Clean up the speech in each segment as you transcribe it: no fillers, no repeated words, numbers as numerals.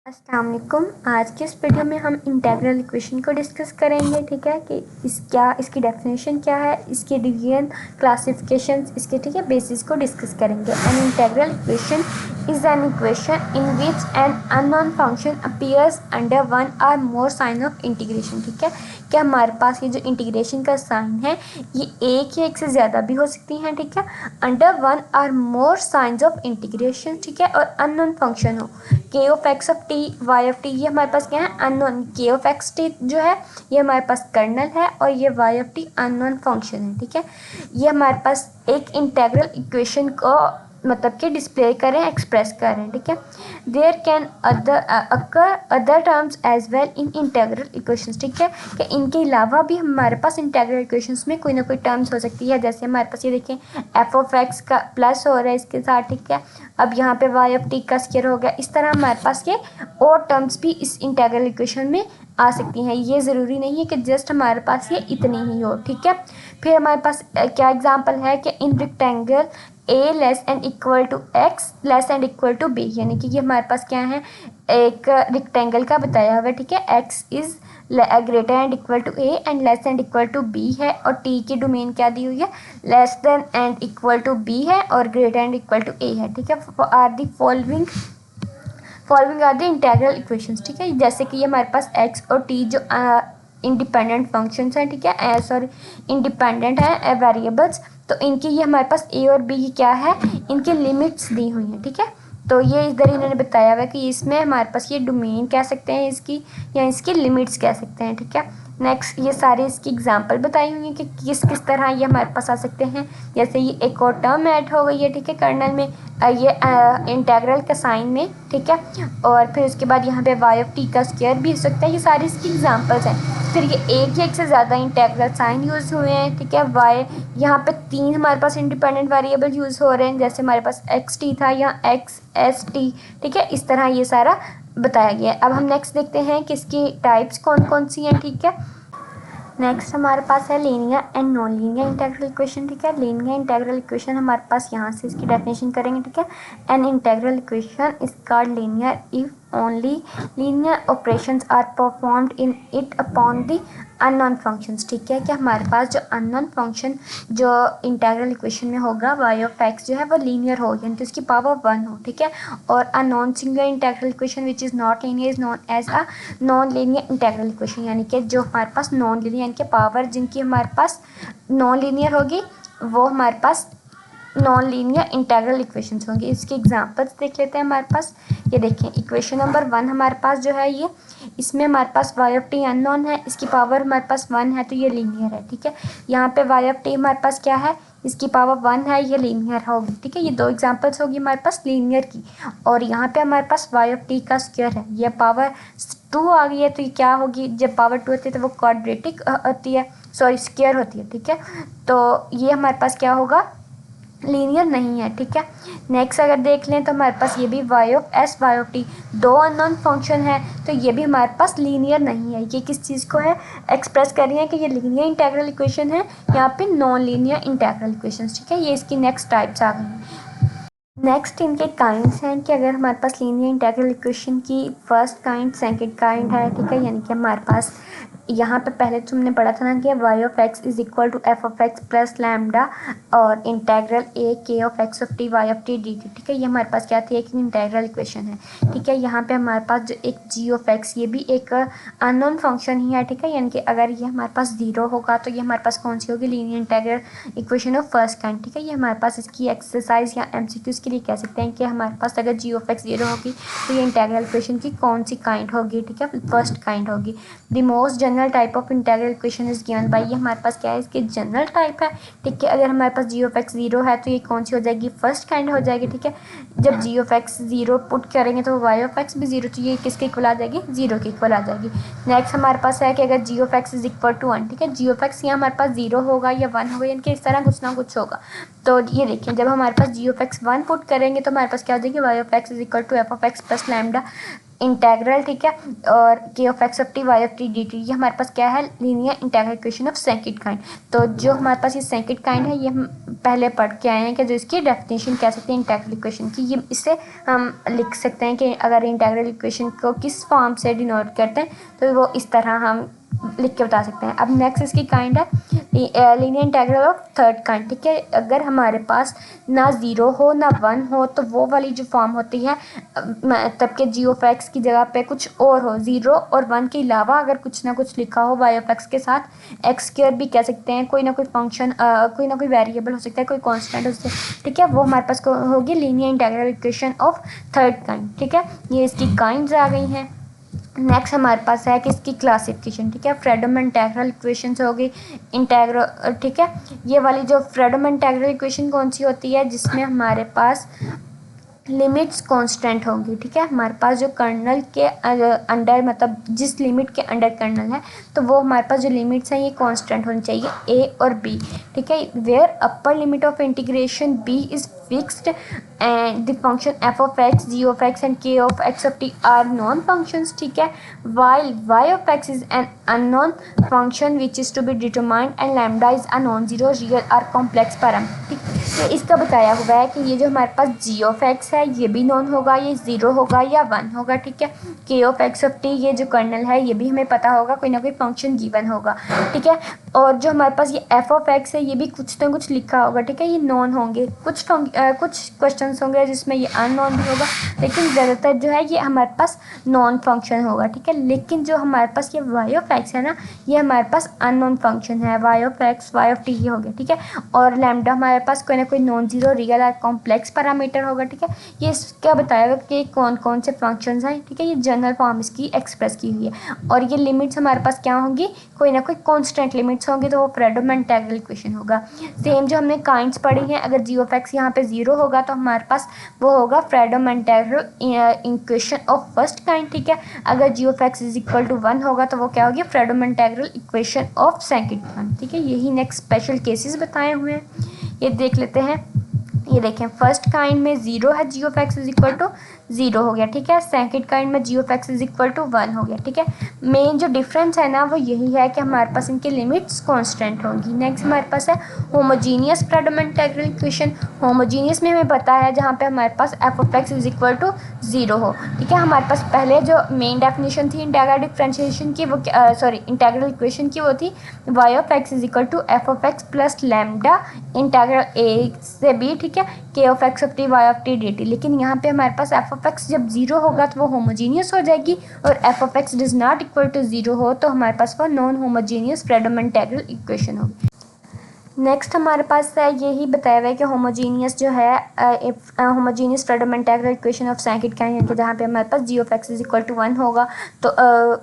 अस्सलाम वालेकुम। आज के इस वीडियो में हम इंटीग्रल इक्वेशन को डिस्कस करेंगे। ठीक है कि इसकी डेफिनेशन क्या है, इसके डिवीजन, क्लासिफिकेशन, इसके ठीक है बेसिस को डिस्कस करेंगे। N integral equation is an equation in which N unknown function appears under one और मोर साइन ऑफ इंटीग्रेशन। ठीक है कि हमारे पास ये जो इंटीग्रेशन का साइन है ये एक या एक से ज़्यादा भी हो सकती हैं। ठीक है, अंडर वन और मोर साइंस ऑफ इंटीग्रेशन। ठीक है, और अननोन फंक्शन हो K of X of T, Y of T, ये हमारे पास क्या है अननोन। के ऑफ एक्स टी जो है ये हमारे पास कर्नल है और ये Y of T unknown function है। ठीक है, ये हमारे पास एक इंटीग्रल इक्वेशन को मतलब कि डिस्प्ले करें, एक्सप्रेस करें। ठीक है, there can occur other terms as well in integral equations. ठीक है कि इनके अलावा भी हमारे पास इंटीग्रल इक्वेशंस में कोई ना कोई टर्म्स हो सकती है। जैसे हमारे पास ये देखें एफ ऑफ एक्स का प्लस हो रहा है इसके साथ। ठीक है, अब यहाँ पे वाई ऑफ टी का स्क्वायर हो गया। इस तरह हमारे पास ये और टर्म्स भी इस इंटीग्रल इक्वेशन में आ सकती हैं। ये ज़रूरी नहीं है कि जस्ट हमारे पास ये इतनी ही हो। ठीक है, फिर हमारे पास क्या एग्जांपल है कि in rectangle A less and equal to X less and equal to B, यानी कि ये हमारे पास क्या है एक रेक्टेंगल का बताया हुआ है। ठीक है, X is greater and equal to A and less and equal to B है, और टी की डोमेन क्या दी हुई है less than and equal to B है और greater and equal to A है। ठीक है, are the following are the integral equations. ठीक है, जैसे कि ये हमारे पास एक्स और टी जो इंडिपेंडेंट फंक्शंस हैं। ठीक है, सॉरी इंडिपेंडेंट है वेरिएबल्स, तो इनकी ये हमारे पास ए और बी क्या है इनकी लिमिट्स दी हुई हैं। ठीक है, तो ये इधर इन्होंने बताया हुआ है कि इसमें हमारे पास ये डोमेन कह सकते हैं इसकी, या इसकी लिमिट्स कह सकते हैं। ठीक है, नेक्स्ट ये सारे इसकी एग्जांपल बताई हुई हैं कि किस किस तरह ये हमारे पास आ सकते हैं। जैसे ये एक और टर्म ऐड हो गई है। ठीक है, कर्नल में ये इंटीग्रल का साइन में। ठीक है, और फिर उसके बाद यहाँ पे वाई ऑफ टी का स्क्वायर भी हो सकता है। ये सारी इसकी एग्जांपल्स हैं। फिर ये एक या एक से ज़्यादा इंटीग्रल साइन यूज़ हुए हैं। ठीक है, वाई यहाँ पे 3 हमारे पास इंडिपेंडेंट वेरिएबल यूज़ हो रहे हैं। जैसे हमारे पास एक्स टी था या एक्स एस टी। ठीक है, इस तरह ये सारा बताया गया है। अब हम नेक्स्ट देखते हैं कि इसकी टाइप्स कौन कौन सी हैं। ठीक है, नेक्स्ट हमारे पास है linear and non linear integral equation. ठीक है, लीनियर इंटीग्रल इक्वेशन हमारे पास यहाँ से इसकी डेफिनेशन करेंगे। ठीक है, an integral equation is called linear if only linear operations are performed in it upon the unknown functions. ठीक है, कि हमारे पास जो अननोन फंक्शन जो इंटीग्रल इक्वेशन में होगा वाई ऑफ एक्स जो है वो लीनियर हो, यानी कि उसकी पावर 1 हो। ठीक है, और a non singular integral equation which is not linear is known as a non linear integral equation, यानी कि जो हमारे पास नॉन लीनियर यानी कि पावर जिनकी हमारे पास नॉन लीनियर होगी वो हमारे पास नॉन लीनियर इंटीग्रल इक्वेशंस होंगे। इसके एग्जांपल्स देख लेते हैं। हमारे पास ये देखें इक्वेशन नंबर 1 हमारे पास जो है ये, इसमें हमारे पास वाई ऑफ टी अननोन है, इसकी पावर हमारे पास 1 है, तो ये लीनियर है। ठीक है, यहाँ पे वाई ऑफ टी हमारे पास क्या है इसकी पावर 1 है, ये लीनियर होगी। ठीक है, ये 2 एग्जांपल्स होगी हमारे पास लीनियर की। और यहाँ पे हमारे पास वाई ऑफ टी का स्क्वायर है, ये पावर 2 आ गई है, तो ये क्या होगी जब पावर 2 होती है तो वो क्वाड्रेटिक होती है, सॉरी स्क्वायर होती है। ठीक है, तो ये हमारे पास क्या होगा लीनियर नहीं है। ठीक है, नेक्स्ट अगर देख लें तो हमारे पास ये भी Y of S Y of T 2 unknown function है, तो ये भी हमारे पास लीनियर नहीं है। ये किस चीज़ को है एक्सप्रेस कर रही है कि ये लीनियर इंटीग्रल इक्वेशन है, यहाँ पे नॉन लीनियर इंटीग्रल इक्वेशन। ठीक है, ये इसकी नेक्स्ट टाइप्स आ गई। नेक्स्ट इनके काइंड्स हैं कि अगर हमारे पास लीनियर इंटीग्रल इक्वेशन की फर्स्ट काइंड सेकंड काइंड है। ठीक है, यानी कि हमारे पास यहाँ पे पहले तुमने पढ़ा था ना कि Y of X is equal to F of X plus lambda और integral A K of X of T Y of T D T. ठीक है, ये हमारे पास क्या थी एक इंटीग्रल इक्वेशन है। ठीक है, यहाँ पे हमारे पास जो एक जी ऑफ एक्स ये भी एक अननोन फंक्शन ही है। ठीक है, यानी कि अगर ये हमारे पास 0 होगा तो ये हमारे पास कौन सी होगी linear integral equation of first kind. ठीक है, ये हमारे पास इसकी एक्सरसाइज या एमसीक्यूज के लिए कह सकते हैं कि हमारे पास अगर जी ऑफ एक्स 0 होगी तो ये इंटीग्रल इक्वेशन की कौन सी काइंड होगी। ठीक है, फर्स्ट काइंड होगी। The most general type of integral equation is given by, ये हमारे पास क्या है इसकी जनरल टाइप है। ठीक है, अगर हमारे पास जी ऑफ एक्स 0 है तो ये कौन सी हो जाएगी फर्स्ट काइंड हो जाएगी। ठीक है, जब जी ऑफ एक्स 0 पुट करेंगे तो वाई ऑफ एक्स भी 0, तो ये किसके इक्वल आ जाएगी 0 के इक्वल आ जाएगी। नेक्स्ट हमारे पास है कि अगर G of X is equal to 1। ठीक है, जी ऑफ एक्स यहाँ हमारे पास 0 होगा या 1 होगा, यानी कि इस तरह कुछ ना कुछ होगा। तो ये देखिए जब हमारे पास जी ऑफ एक्स 1 पुट करेंगे तो हमारे पास क्या हो जाएगी Y of X is equal to F of X plus lambda integral, ठीक है, और K of X of T Y of T D T, ये हमारे पास क्या है, linear integral equation of second kind. तो जो हमारे पास ये सेकंड काइंड है, ये हम पहले पढ़ के आए हैं कि जो इसकी डेफिनेशन कह सकते हैं इंटेग्रल इक्वेशन की, ये इससे हम लिख सकते हैं कि अगर इंटेग्रल इक्वेशन को किस फॉर्म से डिनोट करते हैं तो वो इस तरह हम लिख के बता सकते हैं। अब नेक्स्ट इसकी काइंड है linear integral of third kind, ठीक है। अगर हमारे पास ना ज़ीरो हो ना वन हो तो वो वाली जो फॉर्म होती है, तब के जी ऑफ एक्स की जगह पे कुछ और हो, ज़ीरो और वन के अलावा अगर कुछ ना कुछ लिखा हो वाई ऑफ एक्स के साथ, एक्स स्क्वायर भी कह सकते हैं, कोई ना कोई फंक्शन, कोई ना कोई वेरिएबल हो सकता है, कोई कॉन्स्टेंट हो सकता है, ठीक है, वो हमारे पास होगी linear integral equation of third kind, ठीक है। ये इसकी काइंड्स आ गई हैं। नेक्स्ट हमारे पास है कि इसकी क्लासिफिकेशन, ठीक है। फ्रेडम इंटेग्रल इक्वेशन होगी इंटेग्रल, ठीक है। ये वाली जो फ्रेडम इंटेग्रल इक्वेशन कौन सी होती है, जिसमें हमारे पास लिमिट्स कांस्टेंट होंगी, ठीक है। हमारे पास जो कर्नल के अंडर, मतलब जिस लिमिट के अंडर कर्नल है, तो वो हमारे पास जो लिमिट्स हैं ये कांस्टेंट होनी चाहिए ए और बी, ठीक है। Where upper limit of integration B is fixed and the function F of X, G of X and K of X of T are known functions, ठीक है। While Y of X is an unknown function which is to be determined and lambda is a non zero real or complex parameter, ठीक। तो इसका बताया हुआ है कि ये जो हमारे पास जी ऑफ एक्स है ये भी नॉन होगा, ये ज़ीरो होगा या वन होगा, ठीक है। K of X of T, ये जो कर्नल है ये भी हमें पता होगा, कोई ना कोई फंक्शन गिवन होगा, ठीक है। और जो हमारे पास ये एफ ऑफ एक्स है ये भी कुछ ना कुछ लिखा होगा, ठीक है। ये नॉन होंगे, कुछ क्वेश्चंस होंगे जिसमें ये अननोन भी होगा, लेकिन ज़्यादातर जो है ये हमारे पास नॉन फंक्शन होगा, ठीक है। लेकिन जो हमारे पास ये वाई ऑफ एक्स है ना, ये हमारे पास अननोन फंक्शन है, Y of X Y of T ये हो गया, ठीक है। और लैम्डा हमारे पास कोई ना कोई नॉन जीरो रियल और कॉम्प्लेक्स पैरामीटर होगा, ठीक है। ये क्या बताएगा कि कौन कौन से फंक्शंस हैं, ठीक है। ये जनरल फॉर्म इसकी एक्सप्रेस की हुई है। और ये लिमिट्स हमारे पास क्या होंगी, कोई ना कोई कॉन्स्टेंट लिमिट्स होंगी, तो वो फ्रेडम इंटेग्रल इक्वेशन होगा। सेम जो हमने काइंड्स पढ़ी हैं, अगर जी ऑफ एक्स यहाँ पे ज़ीरो होगा तो हमारे पास वो होगा Fredholm integral equation of first kind, ठीक है। अगर G of X is equal to one होगा तो वो क्या होगी, Fredholm integral equation of second kind, ठीक है। यही नेक्स्ट स्पेशल केसेस बताए हुए हैं, ये देख लेते हैं। ये देखें, फर्स्ट काइंड में ज़ीरो है, G of X is equal to zero हो गया, ठीक है। सेकंड काइंड में G of X is equal to one हो गया, ठीक है। मेन जो डिफरेंस है ना वो यही है कि हमारे पास इनकी लिमिट्स कांस्टेंट होंगी। नेक्स्ट हमारे पास है homogeneous Fredholm integral equation. Homogeneous में हमें पता है जहाँ पे हमारे पास F of X is equal to zero हो, ठीक है। हमारे पास पहले जो मेन डेफिनेशन थी इंटेग्रल डिफरेंशिएशन की, वो इंटेग्रल इक्वेशन की, वो थी Y of X is equal to F of X plus lambda integral A से बी, ठीक है, K of X of T Y of T D T. लेकिन यहाँ पे हमारे पास एफ ऑफ एक्स जब ज़ीरो होगा तो वो होमोजीनियस हो जाएगी, और F of X does not equal to zero हो तो हमारे पास वो non homogeneous Fredholm integral equation होगी। नेक्स्ट हमारे पास है यही बताया हुआ है कि होमोजीनियस जो है homogeneous Fredholm integral equation of second kind, जहाँ पे हमारे पास G of X is equal to one होगा, तो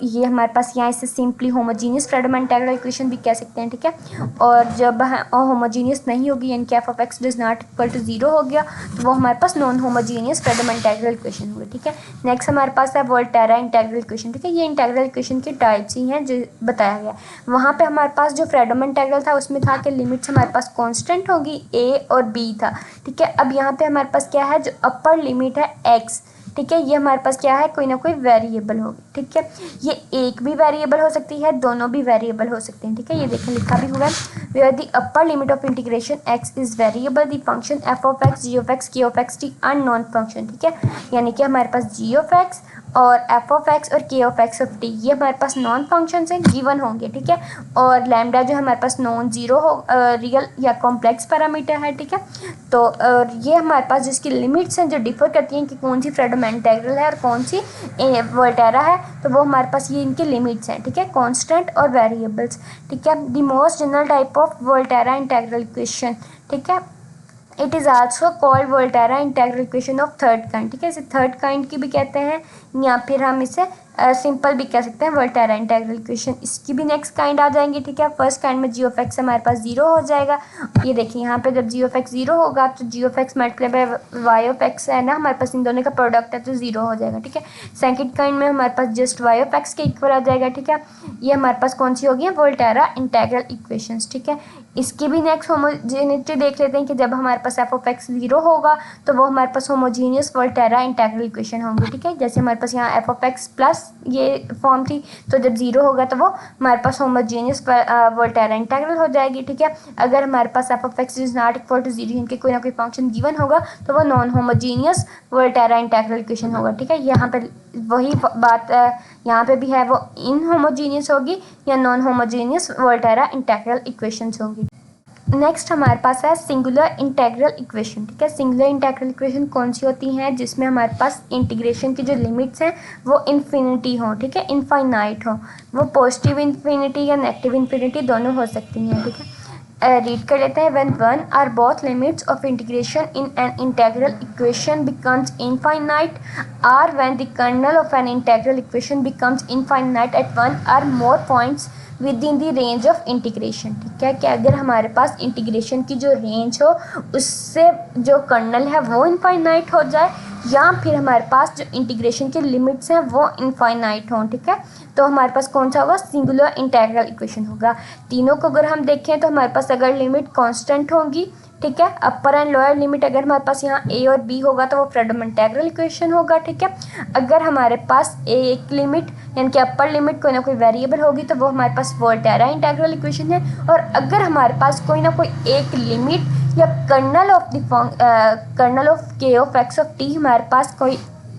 ये हमारे पास यहाँ इसे simply homogeneous Fredholm integral equation भी कह सकते हैं, ठीक है। और जब होमोजीनियस नहीं होगी, यानी कि F of X does not equal to zero हो गया, तो वो हमारे पास non homogeneous Fredholm integral equation होगी, ठीक है। नेक्स्ट हमारे पास है वोल्टेरा इंटेग्रल इक्वेशन, ठीक है। ये इंटेग्रल इक्वेशन की टाइप्स ही हैं जो बताया गया। वहाँ पे हमारे पास जो फ्रेडम इंटेग्रल था उसमें था कि लिमिट हमारे पास कांस्टेंट होगी, ए और बी था, ठीक है। अब यहाँ पे हमारे पास क्या है, जो अपर लिमिट है एक्स, ठीक है, ये हमारे पास क्या है, कोई ना कोई वेरिएबल होगी, ठीक है। ये एक भी वेरिएबल हो सकती है, दोनों भी वेरिएबल हो सकते हैं, ठीक है। ये देखें लिखा भी हुआ है, where the upper limit of integration X is variable the function F of X, G of X, K of X T are known function, ठीक है। यानी कि हमारे पास जी ऑफ एक्स और एफ ऑफ एक्स और K of X of T ये हमारे पास नॉन फंक्शन हैं, गिवन होंगे, ठीक है। और लैम्डा जो हमारे पास नॉन जीरो हो रियल या कॉम्प्लेक्स पैरामीटर है, ठीक है। तो ये हमारे पास जिसकी लिमिट्स हैं जो डिफर करती हैं कि कौन सी फ्रेडम इंटेग्रल है और कौन सी वोल्टेरा है, तो वो हमारे पास ये इनकी लिमिट्स हैं, ठीक है, कांस्टेंट और वेरिएबल्स, ठीक है। The most general type of Volterra integral equation, ठीक है, it is also called Volterra integral equation of third kind, ठीक है। इसे थर्ड काइंड की भी कहते हैं, या फिर हम इसे सिंपल भी कह सकते हैं वोल्टेरा इंटेग्रल इक्वेशन। इसकी भी नेक्स्ट काइंड आ जाएंगी, ठीक है। फर्स्ट काइंड में जी ऑफ एक्स हमारे पास जीरो हो जाएगा। ये देखिए यहाँ पे जब जी ऑफ एक्स जीरो होगा तो G of X multiply by Y of X है ना, हमारे पास इन दोनों का प्रोडक्ट है तो जीरो हो जाएगा, ठीक है। सेकंड काइंड में हमारे पास जस्ट वाई ऑफ एक्स के इक्वल आ जाएगा, ठीक है। ये हमारे पास कौन सी होगी, वोल्टेरा इंटेग्रल इक्वेशंस, ठीक है। इसकी भी नेक्स्ट होमोजेनिटी देख लेते हैं कि जब हमारे पास एफ ऑफ एक्स 0 होगा तो वो हमारे पास होमोजीनियस वोल्टेरा इंटीग्रल इक्वेशन होंगी, ठीक है। जैसे हमारे पास यहाँ एफ ऑफ एक्स प्लस ये फॉर्म थी, तो जब 0 होगा तो वो हमारे पास होमोजीनियस वोल्टेरा इंटीग्रल हो जाएगी, ठीक है। अगर हमारे पास F of X is not equal to 0 इनके कोई ना कोई फंक्शन गिवन होगा तो वो non homogeneous Volterra integral equation होगा, ठीक है। यहाँ पे वही बात यहाँ पे भी है, वो इन होमोजीनियस होगी या non homogeneous Volterra integral equations होंगी। नेक्स्ट हमारे पास है सिंगुलर इंटीग्रल इक्वेशन, ठीक है। सिंगुलर इंटीग्रल इक्वेशन कौन सी होती हैं? जिसमें हमारे पास इंटीग्रेशन की जो लिमिट्स हैं वो इन्फिनिटी हो, ठीक है, इनफाइनाइट हो। वो पॉजिटिव इन्फिनिटी या नेगेटिव इन्फिनिटी दोनों हो सकती हैं, ठीक है। रीड कर लेते हैं। When one or both limits of integration in an integral equation becomes infinite, or when the kernel of an integral equation becomes infinite at one or more points within the range of integration, ठीक है। कि अगर हमारे पास integration की जो range हो उससे जो कर्नल है वो इनफाइनाइट हो जाए, या फिर हमारे पास जो इंटीग्रेशन के लिमिट्स हैं वो इनफाइनाइट हों, ठीक है, तो हमारे पास कौन सा होगा? सिंगुलर इंटीग्रल इक्वेशन होगा। तीनों को अगर हम देखें तो हमारे पास अगर लिमिट कांस्टेंट होंगी, ठीक है, अपर एंड लोअर लिमिट अगर हमारे पास यहाँ ए और बी होगा तो वो फ्रीडम इंटीग्रल इक्वेशन होगा, ठीक है। अगर हमारे पास एक लिमिट यानी कि अपर लिमिट कोई ना कोई वेरिएबल होगी तो वो हमारे पास वोल्टेरा इंटीग्रल इक्वेशन है। और अगर हमारे पास कोई ना कोई एक लिमिट या कर्नल ऑफ के ऑफ एक्स ऑफ टी हमारे पास कोई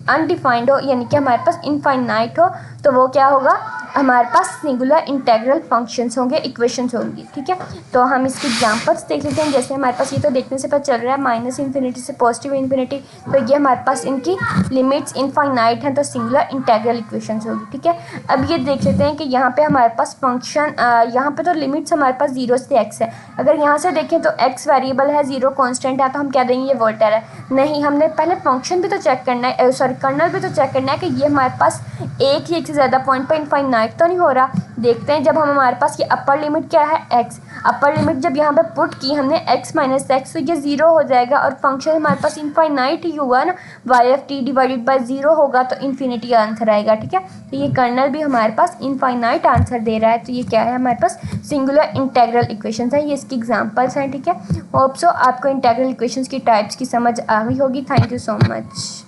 अनडिफाइंड हो यानी कि हमारे पास इनफाइनाइट हो तो वो क्या होगा? हमारे पास सिंगुलर इंटीग्रल फंक्शंस होंगे, इक्वेशंस होंगी, ठीक है। तो हम इसके एग्जांपल्स देख लेते हैं। जैसे हमारे पास ये तो देखने से पता चल रहा है माइनस इन्फिनिटी से पॉजिटिव इन्फिनिटी, तो ये हमारे पास इनकी लिमिट्स इनफाइनाइट हैं तो सिंगुलर इंटीग्रल इक्वेशंस होगी, ठीक है। अब ये देख लेते हैं कि यहाँ पे हमारे पास फंक्शन यहाँ पे तो लिमिट्स हमारे पास 0 से x है। अगर यहाँ से देखें तो x वेरिएबल है, 0 कॉन्स्टेंट है, तो हम क्या देंगे? ये वोल्टेरा है। नहीं, हमने पहले फंक्शन भी तो चेक करना है, सॉरी कर्नल भी तो चेक करना है कि ये हमारे पास एक ही एक से ज़्यादा पॉइंट पर इनफाइनाइट तो नहीं हो रहा। देखते हैं जब हम हमारे पास ये अपर लिमिट क्या है? x। अपर लिमिट जब यहाँ पे पुट की हमने x माइनस एक्स तो ये 0 हो जाएगा और फंक्शन हमारे पास इनफाइनाइट ही हुआ ना, y of t divided by 0 होगा तो इन्फिनिटी आंसर आएगा, ठीक है। तो ये कर्नल भी हमारे पास इनफाइनाइट आंसर दे रहा है, तो ये क्या है? हमारे पास सिंगुलर इंटीग्रल इक्वेशंस है। ये इसकी एग्जांपल्स हैं, ठीक है। होप सो आपको इंटीग्रल इक्वेशंस की टाइप्स की समझ आ गई होगी। Thank you so much.